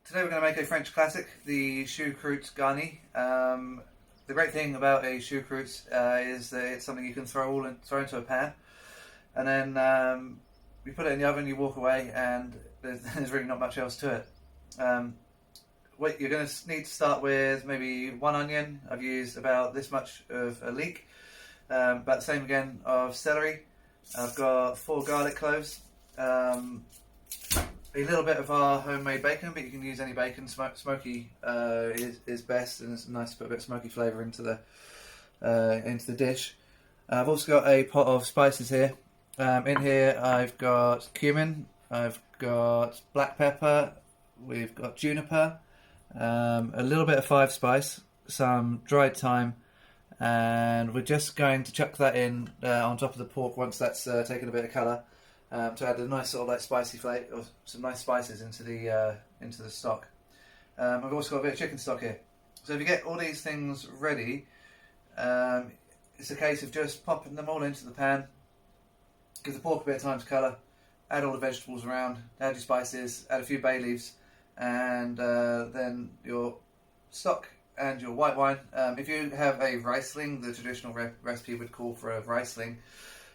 Today we're going to make a French classic, the choucroute garni. The great thing about a choucroute is that it's something you can throw into a pan, and then you put it in the oven, you walk away, and there's really not much else to it. What you're going to need to start with, maybe one onion. I've used about this much of a leek, about the same again of celery. I've got 4 garlic cloves, a little bit of our homemade bacon, but you can use any bacon. Smoky is best, and it's nice to put a bit of smoky flavour into the dish. I've also got a pot of spices here. In here I've got cumin, I've got black pepper, we've got juniper, a little bit of 5 spice, some dried thyme, and we're just going to chuck that in on top of the pork once that's taken a bit of colour, to add a nice sort of like spicy flavour, or some nice spices into the stock. I've also got a bit of chicken stock here. So if you get all these things ready, it's a case of just popping them all into the pan, give the pork a bit of time to colour, add all the vegetables around, add your spices, add a few bay leaves, and then your stock and your white wine. If you have a Riesling, the traditional recipe would call for a Riesling,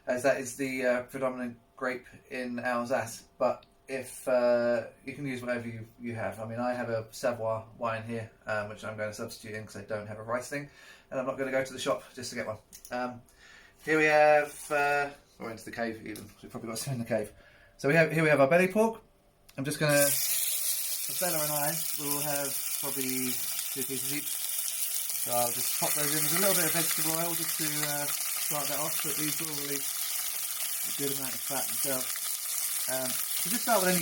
as that is the predominant grape in Alsace. But if you can use whatever you have. I mean, I have a Savoy wine here, which I'm going to substitute in because I don't have a Riesling, and I'm not going to go to the shop just to get one. Here we have, or into the cave even. We've probably got some in the cave. So here we have our belly pork. I'm just going to, Bella and I will have probably 2 pieces each. So I'll just pop those in. There's a little bit of vegetable oil just to start that off, but these will release a good amount of fat themselves. So just start with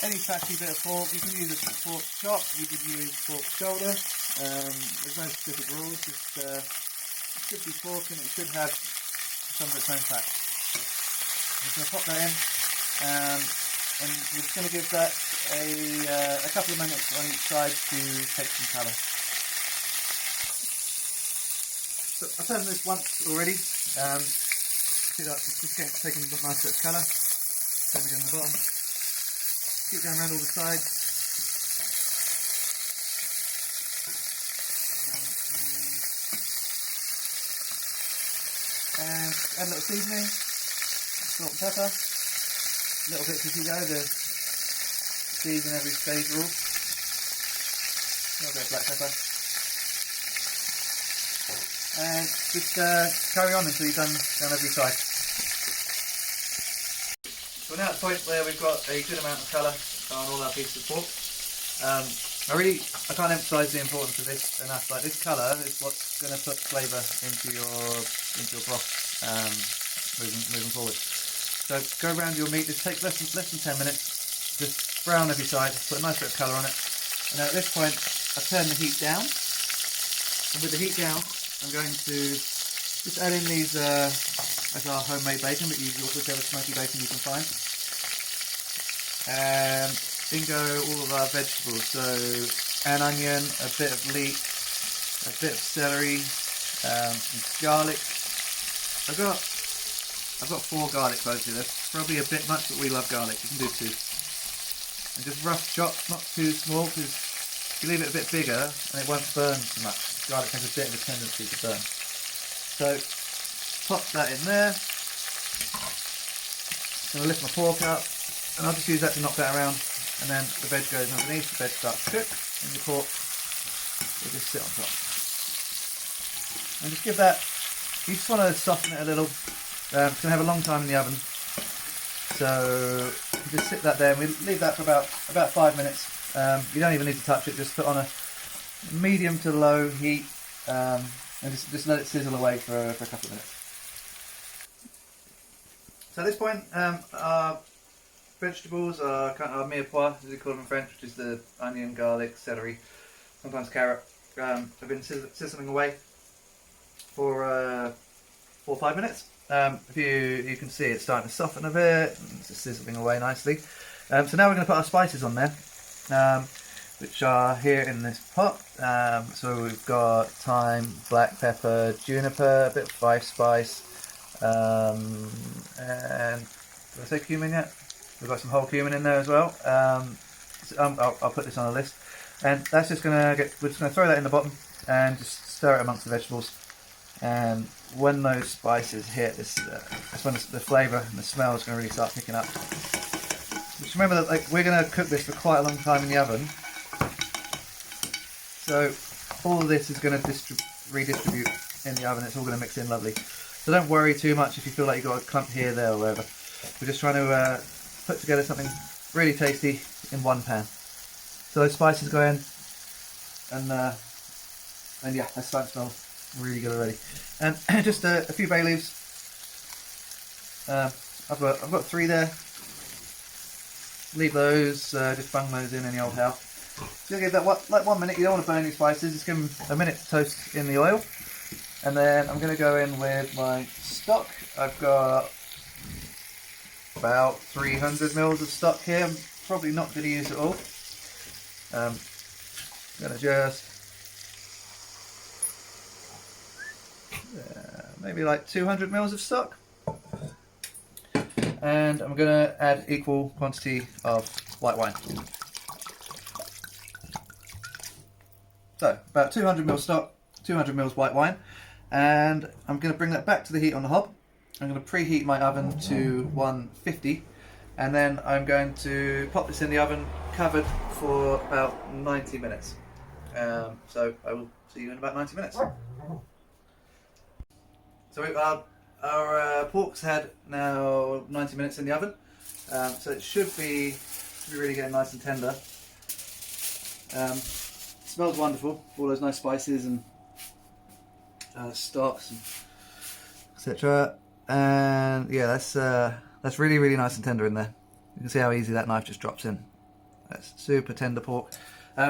any fatty bit of pork. You can use a pork chop, you could use pork shoulder. There's no specific rules, just it should be pork and it should have some of its own fat. I'm just going to pop that in, and we're just going to give that a couple of minutes on each side to take some colour. So I've done this once already. See that it's just taking a nice bit of colour. Then we go on the bottom. Keep going around all the sides. And add a little seasoning, salt and pepper. Little bits as you go, the season every stage rule. A little bit of black pepper. And just carry on until you've done every side. So we're now at the point where we've got a good amount of colour on all our pieces of pork. I can't emphasise the importance of this enough. Like, this colour is what's going to put flavour into your broth moving forward. So go around your meat. This takes less than 10 minutes. Just brown every side. Put a nice bit of colour on it. And now at this point, I've turned the heat down. And with the heat down, I'm going to just add in these as our homemade bacon, but use whichever smoky bacon you can find. And in go all of our vegetables. So an onion, a bit of leek, a bit of celery, some garlic. I've got 4 garlic cloves here. That's probably a bit much, but we love garlic. You can do 2. And just rough chop, not too small, because if you leave it a bit bigger, and it won't burn so much. Garlic has a bit of a tendency to burn. So pop that in there. I'm going to lift my pork up, and I'll just use that to knock that around. And then the veg goes underneath, the veg starts to cook, and your pork will just sit on top. And just give that, you just want to soften it a little. It's going to have a long time in the oven. So just sit that there, and we leave that for about 5 minutes. You don't even need to touch it, just put on a medium to low heat, and just let it sizzle away for a couple of minutes. So at this point, our vegetables are kind of our mirepoix, as we call them in French, which is the onion, garlic, celery, sometimes carrot. Have been sizzling away for 4 or 5 minutes. If you can see, it's starting to soften a bit, it's just sizzling away nicely. So now we're going to put our spices on there, which are here in this pot. So we've got thyme, black pepper, juniper, a bit of 5 spice, and did I say cumin yet? We've got some whole cumin in there as well. I'll put this on a list, and that's just gonna get. We're just gonna throw that in the bottom and just stir it amongst the vegetables. And when those spices hit, that's when the flavour and the smell is going to really start picking up. Just remember that we're going to cook this for quite a long time in the oven, so all of this is going to redistribute in the oven. It's all going to mix in lovely. So don't worry too much if you feel like you've got a clump here, there, or wherever. We're just trying to put together something really tasty in one pan. So those spices go in, and yeah, that's starting to smell really good already. And just a few bay leaves. I've got 3 there. Leave those. Just bung those in any old how. Just give that like 1 minute. You don't want to burn any spices. Just give them a minute to toast in the oil. And then I'm going to go in with my stock. I've got about 300 mils of stock here. I'm probably not going to use it all. I'm going to just maybe like 200 mils of stock. And I'm going to add equal quantity of white wine. So about 200 mils stock, 200 mils white wine. And I'm going to bring that back to the heat on the hob. I'm going to preheat my oven to 150, and then I'm going to pop this in the oven covered for about 90 minutes. So I will see you in about 90 minutes. So our pork's had now 90 minutes in the oven, so it should be really getting nice and tender. Smells wonderful, all those nice spices and stocks, etc. And yeah, that's really nice and tender in there. You can see how easy that knife just drops in. That's super tender pork.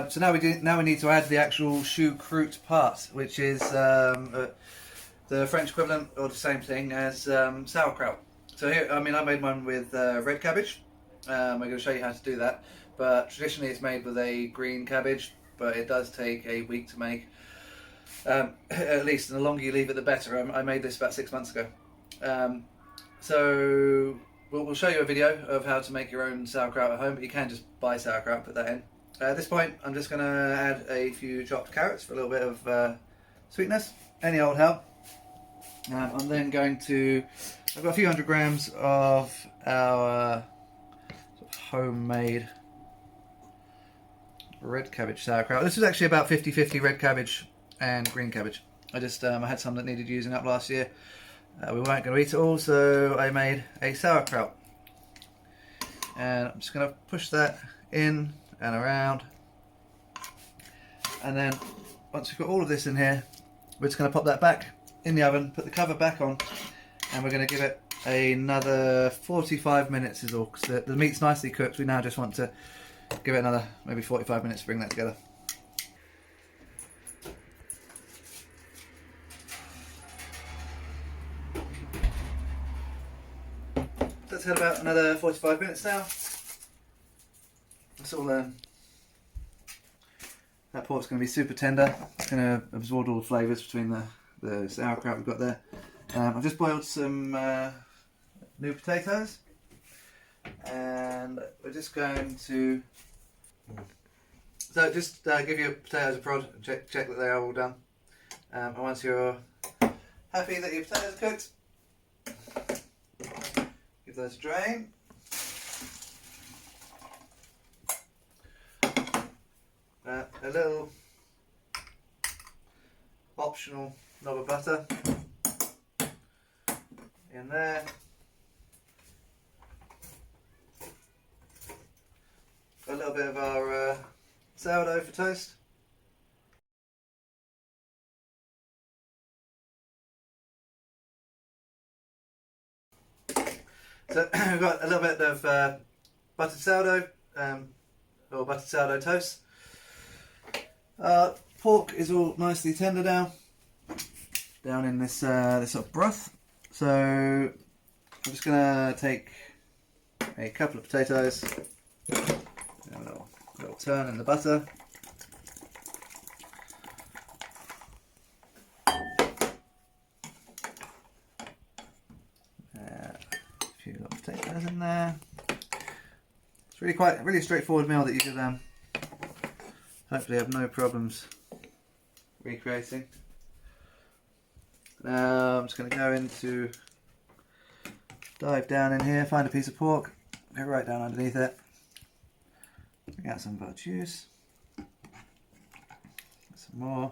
So now we need to add the actual choucroute part, which is the French equivalent, or the same thing as sauerkraut. So here, I made mine with red cabbage. I'm going to show you how to do that. But traditionally, it's made with a green cabbage, but it does take a week to make. At least, and the longer you leave it, the better. I made this about 6 months ago. So we'll show you a video of how to make your own sauerkraut at home, but you can just buy sauerkraut and put that in. At this point, I'm just going to add a few chopped carrots for a little bit of sweetness. Any old how. I'm then going to, I've got a few 100 grams of our sort of homemade red cabbage sauerkraut. This is actually about 50-50 red cabbage and green cabbage. I had some that needed using up last year. We weren't going to eat it all, so I made a sauerkraut. And I'm just going to push that in and around. And then once we've got all of this in here, we're just going to pop that back in the oven, put the cover back on, and we're going to give it another 45 minutes is all, because the meat's nicely cooked. We now just want to give it another maybe 45 minutes to bring that together. That's had about another 45 minutes now. That's all that pork's going to be super tender. It's going to absorb all the flavours between the sauerkraut we've got there. I've just boiled some new potatoes, and we're just going to just give your potatoes a prod and check that they are all done. And once you're happy that your potatoes are cooked, give those a drain. A little optional knob of butter in there. A little bit of our sourdough for toast. So we've got a little bit of buttered sourdough, or buttered sourdough toast. Pork is all nicely tender now, down in this sort of broth. So I'm just going to take a couple of potatoes, a little turn in the butter. A few little potatoes in there. It's really straightforward meal that you could hopefully have no problems recreating. Now I'm just going to go into, dive down in here, find a piece of pork, go right down underneath it, bring out some butter juice, some more,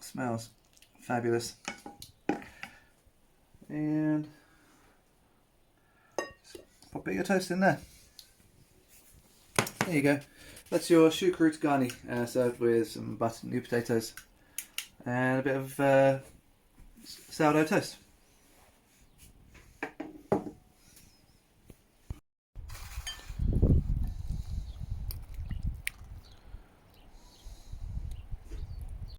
smells fabulous, and pop a bit of your toast in there. There you go. That's your choucroute garni, served with some buttered new potatoes and a bit of sourdough toast.